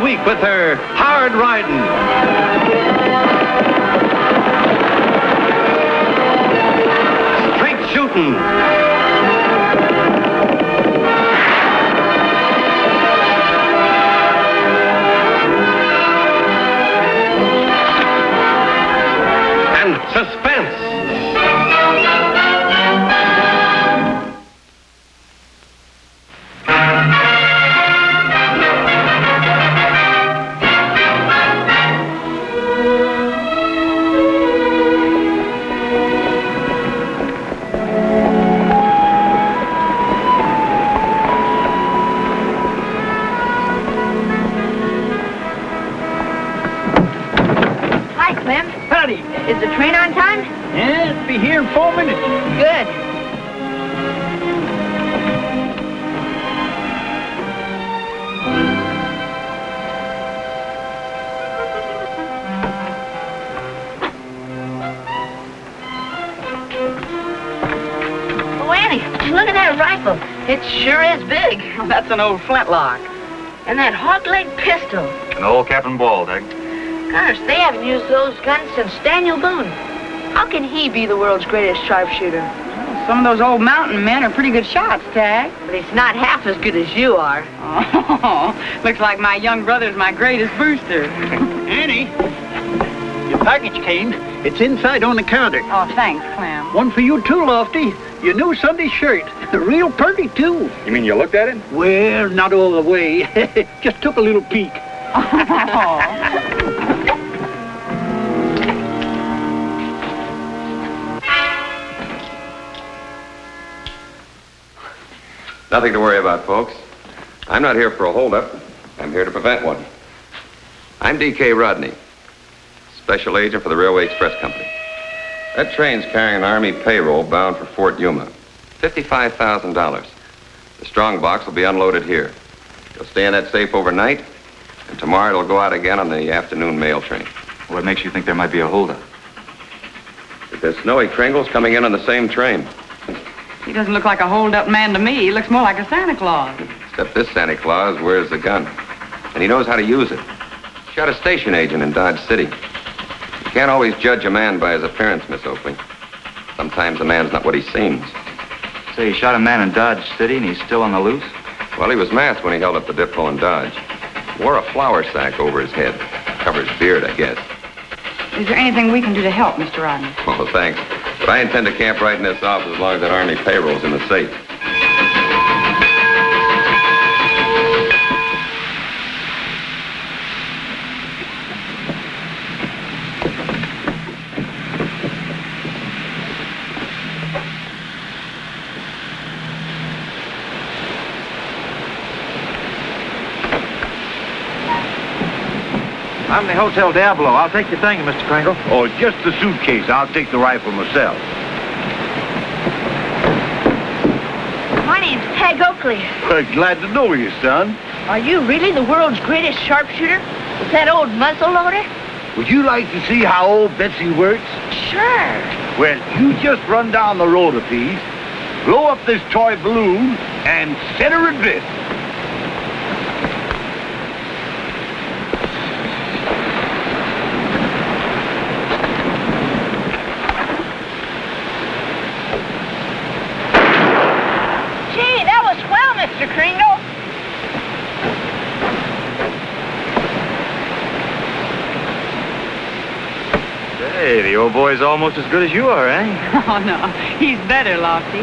week with her hard riding. Straight shooting. And suspense. Is the train on time? Yeah, it'll be here in 4 minutes. Good. Oh, Annie, look at that rifle. It sure is big. That's an old flintlock. And that hog-leg pistol. An old Captain Ball, Tagg. Gosh, they haven't used those guns since Daniel Boone. How can he be the world's greatest sharpshooter? Well, some of those old mountain men are pretty good shots, Tagg. But he's not half as good as you are. Oh, looks like my young brother's my greatest booster. Annie, your package came. It's inside on the counter. Oh, thanks, Clem. One for you too, Lofty. Your new Sunday shirt. Real pretty, too. You mean you looked at it? Well, not all the way. Just took a little peek. Oh. Nothing to worry about, folks. I'm not here for a holdup. I'm here to prevent one. I'm D.K. Rodney, special agent for the Railway Express Company. That train's carrying an Army payroll bound for Fort Yuma. $55,000. The strong box will be unloaded here. It'll stay in that safe overnight, and tomorrow it'll go out again on the afternoon mail train. What makes you think there might be a holdup? Because Snowy Kringle's coming in on the same train. He doesn't look like a hold-up man to me. He looks more like a Santa Claus. Except this Santa Claus wears a gun, and he knows how to use it. Shot a station agent in Dodge City. You can't always judge a man by his appearance, Miss Oakley. Sometimes a man's not what he seems. Say, he shot a man in Dodge City and he's still on the loose? Well, he was masked when he held up the depot in Dodge. Wore a flour sack over his head. Covers beard, I guess. Is there anything we can do to help, Mr. Rodney? Oh, thanks. But I intend to camp right in this office as long as that Army payroll's in the safe. I'm the Hotel Diablo. I'll take your thing, Mr. Kringle. Oh, just the suitcase. I'll take the rifle myself. My name's Tagg Oakley. Glad to know you, son. Are you really the world's greatest sharpshooter? With that old muzzleloader? Would you like to see how old Betsy works? Sure. Well, you just run down the road a piece, blow up this toy balloon, and set her adrift. Mr. Kringle. Hey, the old boy's almost as good as you are, eh? Oh, no. He's better, Lofty.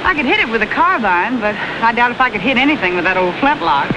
I could hit it with a carbine, but I doubt if I could hit anything with that old flintlock.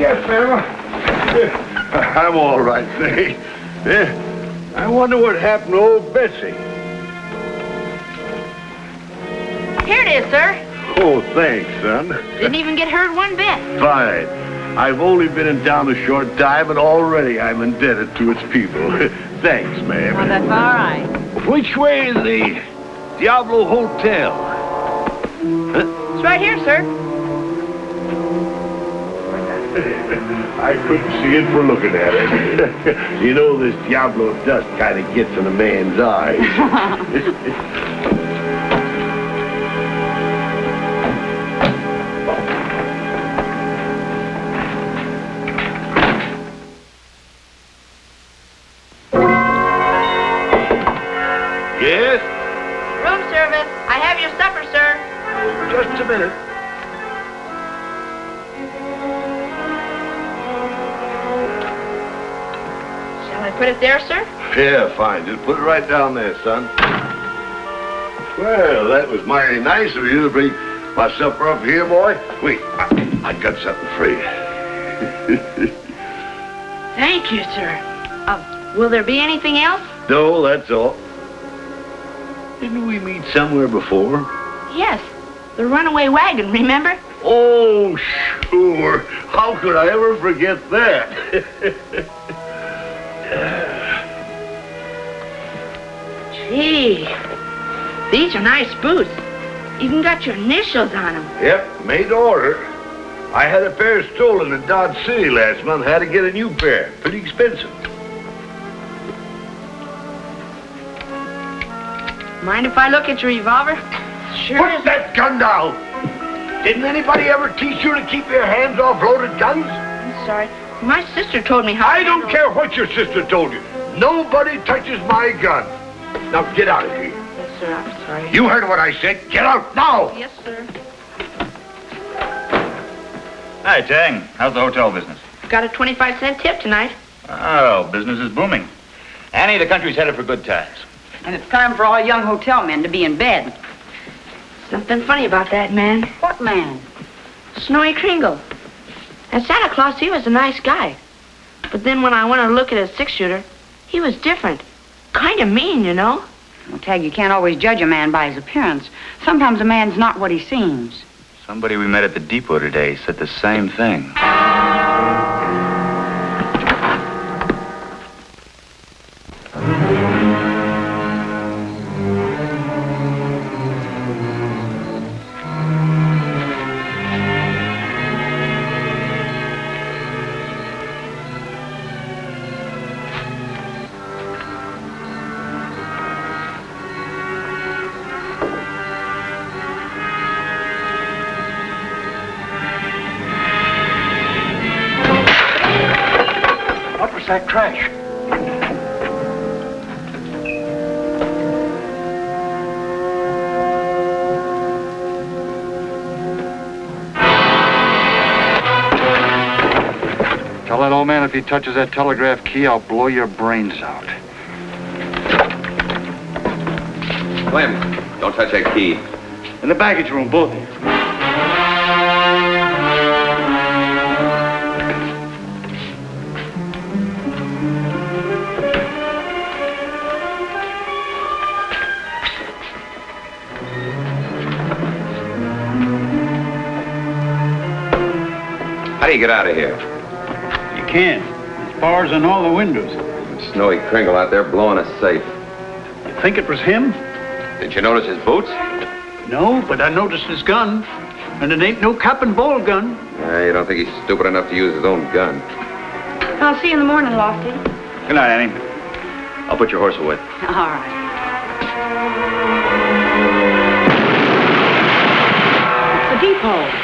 Yes, ma'am. I'm all right, thanks. Yeah. I wonder what happened to old Bessie. Here it is, sir. Oh, thanks, son. Didn't even get hurt one bit. Fine. I've only been in town a short time, and already I'm indebted to its people. Thanks, ma'am. Well, that's all right. Which way is the Diablo Hotel? It's right here, sir. I couldn't see it for looking at it. You know, this Diablo dust kind of gets in a man's eyes. Yes? Room service. I have your supper, sir. Just a minute. Shall I put it there, sir? Yeah, fine. Just put it right down there, son. Well, that was mighty nice of you to bring my supper up here, boy. Wait, I got something for you. Thank you, sir. Will there be anything else? No, that's all. Didn't we meet somewhere before? Yes. The runaway wagon, remember? Oh, sure. How could I ever forget that? Gee, these are nice boots. Even got your initials on them. Yep, made to order. I had a pair stolen in Dodge City last month. Had to get a new pair. Pretty expensive. Mind if I look at your revolver? Sure Put is. that gun down! Didn't anybody ever teach you to keep your hands off loaded guns? I'm sorry. My sister told me how I to don't handle care what your sister told you. Nobody touches my gun. Now get out of here. Yes, sir. I'm sorry. You heard what I said. Get out now! Yes, sir. Hi, Tagg. How's the hotel business? Got a 25-cent tip tonight. Oh, business is booming. Annie, the country's headed for good times. And it's time for all young hotel men to be in bed. Something funny about that man. What man? Snowy Kringle. And Santa Claus, he was a nice guy. But then when I went to look at his six-shooter, he was different. Kind of mean, you know. Well, Tagg, you can't always judge a man by his appearance. Sometimes a man's not what he seems. Somebody we met at the depot today said the same thing. That crash. Tell that old man if he touches that telegraph key, I'll blow your brains out. Clem, don't touch that key. In the baggage room, both of you. How do you get out of here? You can't. There's bars on all the windows. Snowy Kringle out there blowing us safe. You think it was him? Did you notice his boots? No, but I noticed his gun. And it ain't no cap and ball gun. You don't think he's stupid enough to use his own gun? I'll see you in the morning, Lofty. Good night, Annie. I'll put your horse away. All right. It's the depot.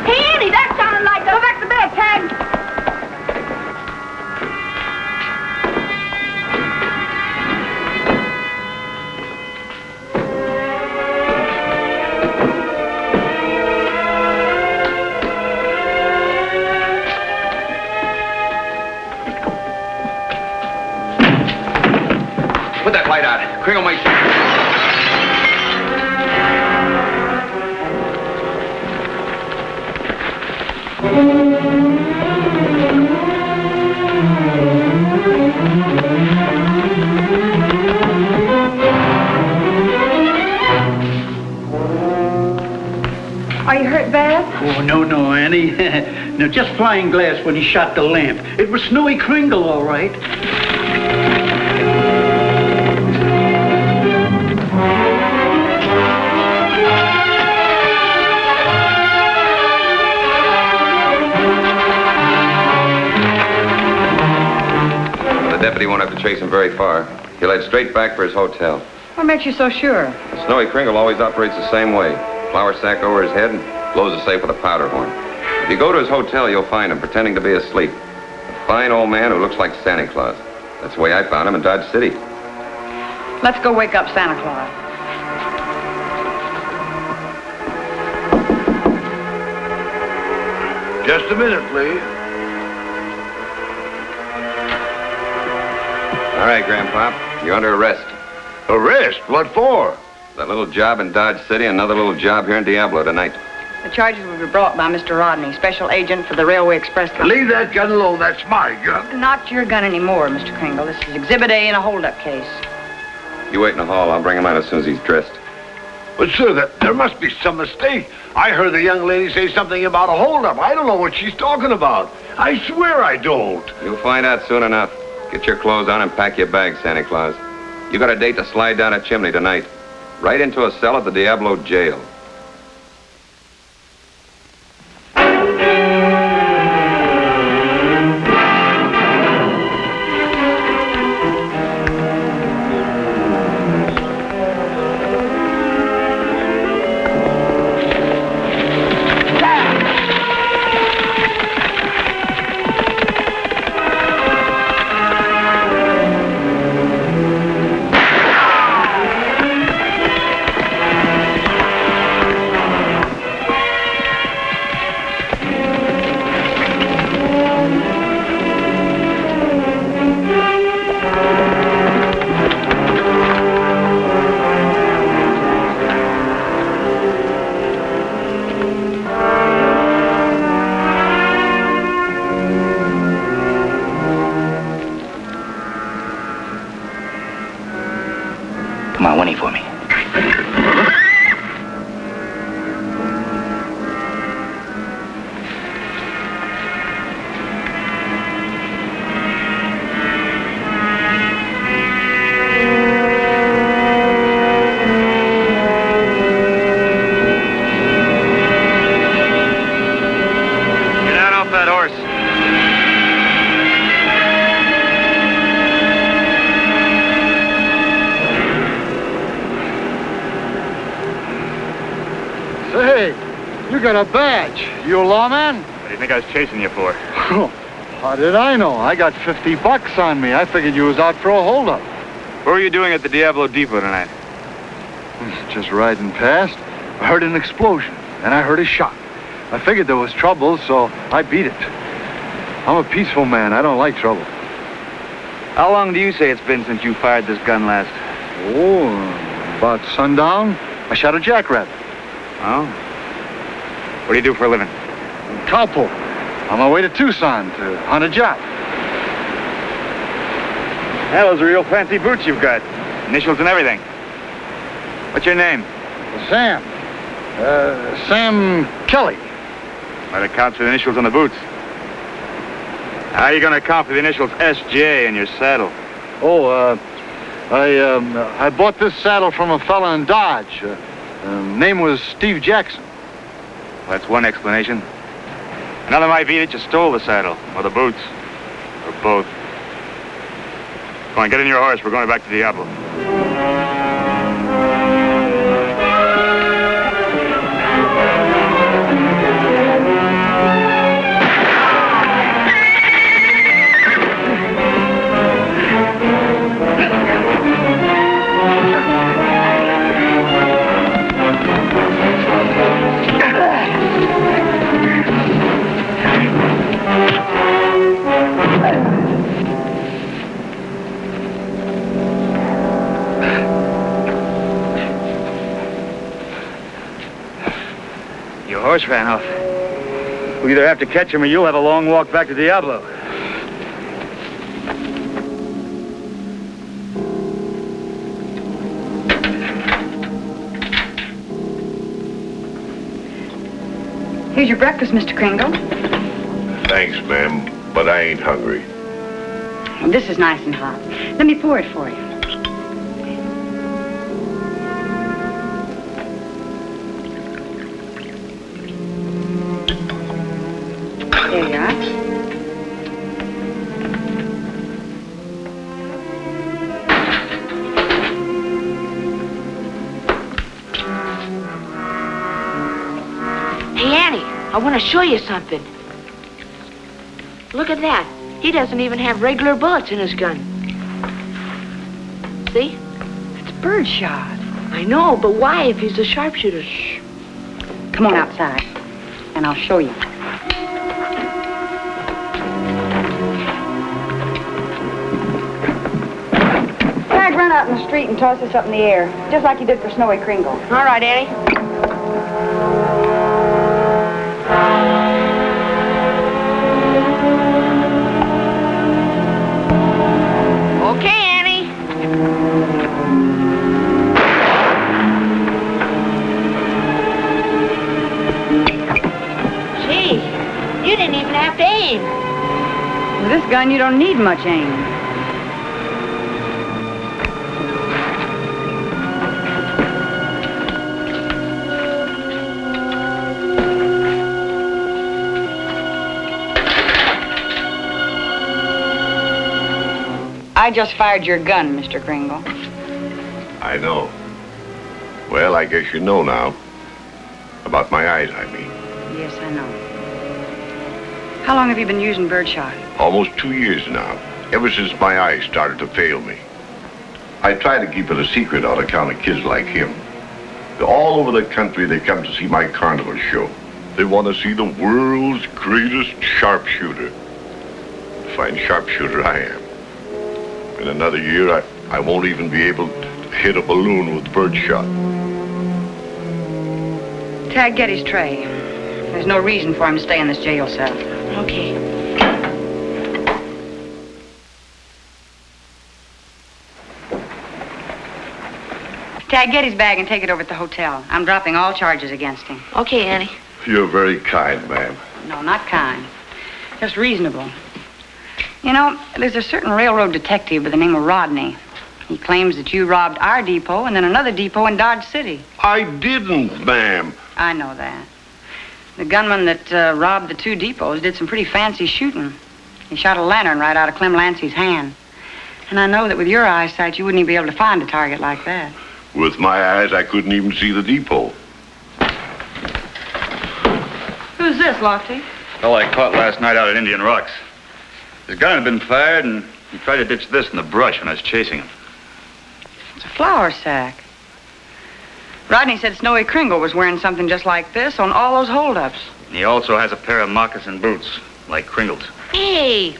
Hey, Annie, that sounded like... Go back to bed, Tagg. Put that light out. Kringle might... Are you hurt bad? Oh, no, Annie. No, just flying glass when he shot the lamp. It was Snowy Kringle, all right. Well, the deputy won't have to chase him very far. He'll head straight back for his hotel. What makes you so sure? Snowy Kringle always operates the same way. Flour sack over his head and blows the safe with a powder horn. If you go to his hotel, you'll find him pretending to be asleep. A fine old man who looks like Santa Claus. That's the way I found him in Dodge City. Let's go wake up Santa Claus. Just a minute, please. All right, Grandpop, you're under arrest. Arrest? What for? That little job in Dodge City, another little job here in Diablo tonight. The charges will be brought by Mr. Rodney, special agent for the Railway Express Company. Leave that gun alone. That's my gun. Not your gun anymore, Mr. Kringle. This is Exhibit A in a holdup case. You wait in the hall. I'll bring him out as soon as he's dressed. But, sir, there must be some mistake. I heard the young lady say something about a holdup. I don't know what she's talking about. I swear I don't. You'll find out soon enough. Get your clothes on and pack your bag, Santa Claus. You got a date to slide down a chimney tonight. Right into a cell at the Diablo jail. Come on, Winnie for me. Get out off that horse. Say, you got a badge. You a lawman? What do you think I was chasing you for? How did I know? I got $50 on me. I figured you was out for a holdup. What were you doing at the Diablo Depot tonight? Just riding past. I heard an explosion, and I heard a shot. I figured there was trouble, so I beat it. I'm a peaceful man. I don't like trouble. How long do you say it's been since you fired this gun last? Oh, about sundown, I shot a jackrabbit. Oh? What do you do for a living? Cowpoke. On my way to Tucson to hunt a job. Yeah, those are real fancy boots you've got. Initials and everything. What's your name? Sam. Sam Kelly. Might account for the initials on the boots. How are you going to account for the initials S.J. in your saddle? Oh, I bought this saddle from a fella in Dodge. Name was Steve Jackson. Well, that's one explanation. Another might be that you stole the saddle, or the boots, or both. Come on, get in your horse. We're going back to Diablo. Your horse ran off. We either have to catch him or you'll have a long walk back to Diablo. Here's your breakfast, Mr. Kringle. Thanks, ma'am, but I ain't hungry. Well, this is nice and hot. Let me pour it for you. There you are. Hey, Annie, I want to show you something. Look at that. He doesn't even have regular bullets in his gun. See? It's birdshot. I know, but why if he's a sharpshooter? Shh. Come on outside, and I'll show you. Tagg, run out in the street and toss this up in the air, just like you did for Snowy Kringle. All right, Annie. Okay, Annie. Gee, you didn't even have to aim. With this gun, you don't need much aim. I just fired your gun, Mr. Kringle. I know. Well, I guess you know now. About my eyes, I mean. Yes, I know. How long have you been using birdshot? Almost 2 years now. Ever since my eyes started to fail me. I try to keep it a secret on account of kids like him. All over the country, they come to see my carnival show. They want to see the world's greatest sharpshooter. Fine sharpshooter I am. In another year, I won't even be able to hit a balloon with birdshot. Tagg, get his tray. There's no reason for him to stay in this jail cell. Okay. Tagg, get his bag and take it over to the hotel. I'm dropping all charges against him. Okay, Annie. You're very kind, ma'am. No, not kind. Just reasonable. You know, there's a certain railroad detective by the name of Rodney. He claims that you robbed our depot and then another depot in Dodge City. I didn't, ma'am. I know that. The gunman that robbed the two depots did some pretty fancy shooting. He shot a lantern right out of Clem Lancy's hand. And I know that with your eyesight, you wouldn't even be able to find a target like that. With my eyes, I couldn't even see the depot. Who's this, Lofty? Fellow I caught last night out at Indian Rocks. His gun had been fired, and he tried to ditch this in the brush when I was chasing him. It's a flour sack. Rodney said Snowy Kringle was wearing something just like this on all those holdups. He also has a pair of moccasin boots, like Kringle's. Hey,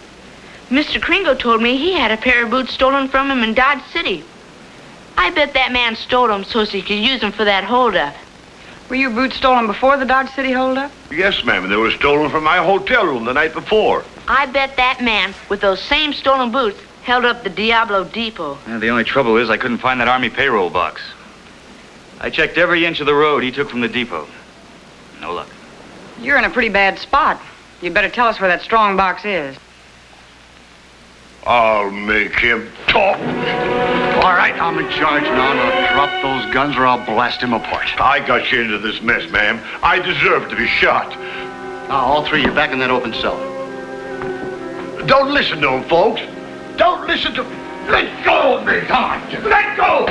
Mr. Kringle told me he had a pair of boots stolen from him in Dodge City. I bet that man stole them so he could use them for that holdup. Were your boots stolen before the Dodge City holdup? Yes, ma'am, and they were stolen from my hotel room the night before. I bet that man with those same stolen boots held up the Diablo Depot. Yeah, the only trouble is I couldn't find that Army payroll box. I checked every inch of the road he took from the depot. No luck. You're in a pretty bad spot. You'd better tell us where that strong box is. I'll make him talk. All right, I'm in charge now. Now drop those guns or I'll blast him apart. I got you into this mess, ma'am. I deserve to be shot. Now, all three, you're back in that open cell. Don't listen to him, folks. Don't listen to... Let go of me! Come on, let go!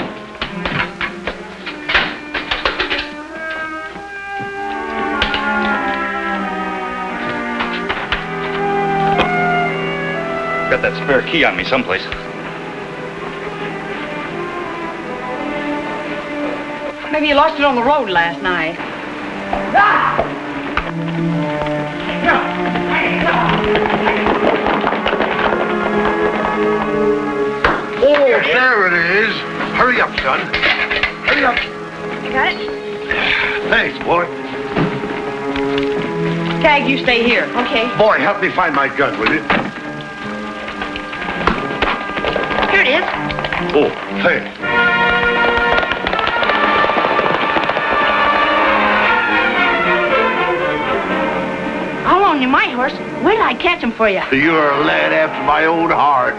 Got that spare key on me someplace. Maybe you lost it on the road last night. Oh, there it is. Hurry up, son. Hurry up. You got it? Thanks, boy. Tagg, you stay here. Okay. Boy, help me find my gun, will you? Here it is. Oh, thanks. I'll loan you my horse. Wait till I catch him for you. You're a lad after my own heart.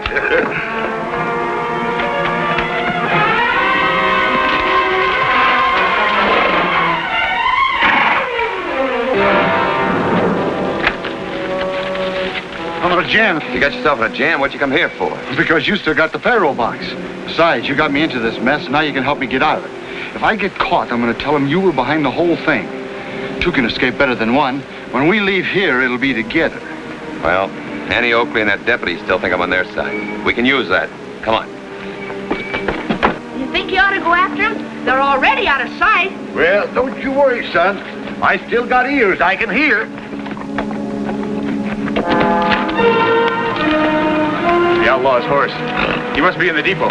I'm in a jam. You got yourself in a jam. What you come here for? Because you still got the payroll box. Besides, you got me into this mess, and now you can help me get out of it. If I get caught, I'm going to tell them you were behind the whole thing. Two can escape better than one. When we leave here, it'll be together. Well, Annie Oakley and that deputy still think I'm on their side. We can use that. Come on. You think you ought to go after them? They're already out of sight. Well, don't you worry, son. I still got ears. I can hear. The outlaw's horse. He must be in the depot.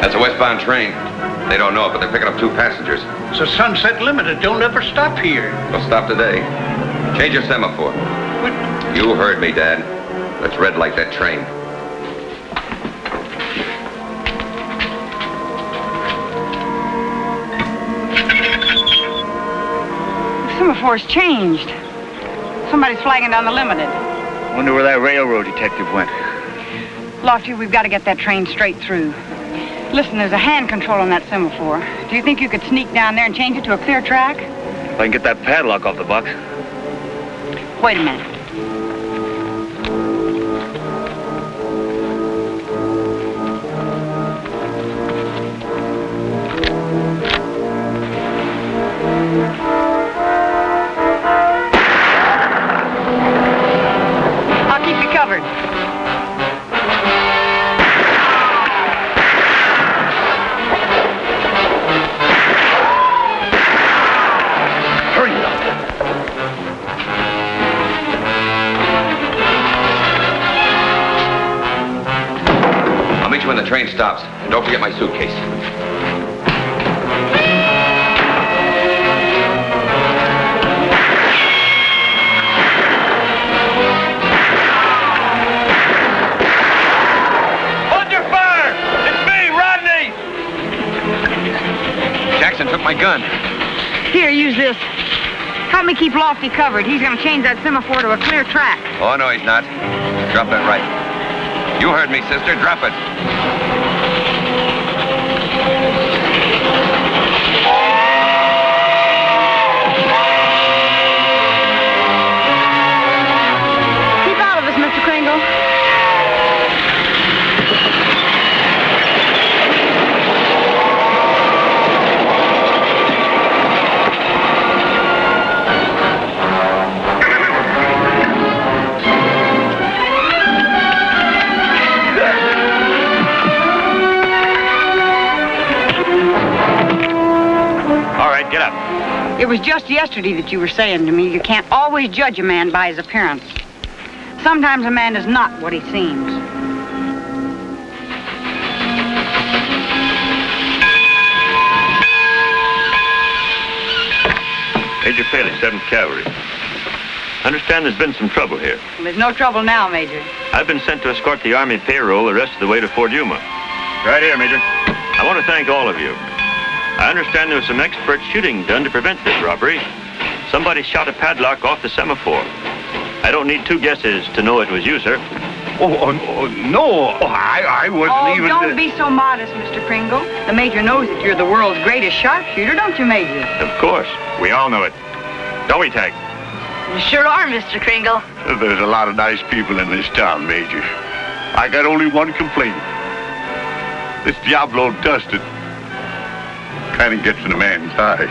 That's a westbound train. They don't know it, but they're picking up 2 passengers. It's a Sunset Limited. Don't ever stop here. We'll stop today. Change your semaphore. What? You heard me, Dad. Let's red light that train. The semaphore's changed. Somebody's flagging down the Limited. Wonder where that railroad detective went. Lofty, we've got to get that train straight through. Listen, there's a hand control on that semaphore. Do you think you could sneak down there and change it to a clear track? If I can get that padlock off the box. Wait a minute. I'll keep you covered. Hurry up. I'll meet you when the train stops. And don't forget my suitcase. Under fire! It's me, Rodney! Jackson took my gun. Here, use this. Help me keep Lofty covered. He's going to change that semaphore to a clear track. Oh, no, he's not. Drop that right. You heard me, sister. Drop it. Keep out of this, Mr. Kringle. All right, get up. It was just yesterday that you were saying to me you can't always judge a man by his appearance. Sometimes a man is not what he seems. Major Paley, 7th Cavalry. Understand there's been some trouble here. There's no trouble now, Major. I've been sent to escort the Army payroll the rest of the way to Fort Yuma. Right here, Major. I want to thank all of you. I understand there was some expert shooting done to prevent this robbery. Somebody shot a padlock off the semaphore. I don't need 2 guesses to know it was you, sir. No. I wasn't even... Don't be so modest, Mr. Kringle. The Major knows that you're the world's greatest sharpshooter, don't you, Major? Of course. We all know it. Don't we, Tagg? You sure are, Mr. Kringle. There's a lot of nice people in this town, Major. I got only one complaint. This Diablo dusted kind of gets in a man's eye.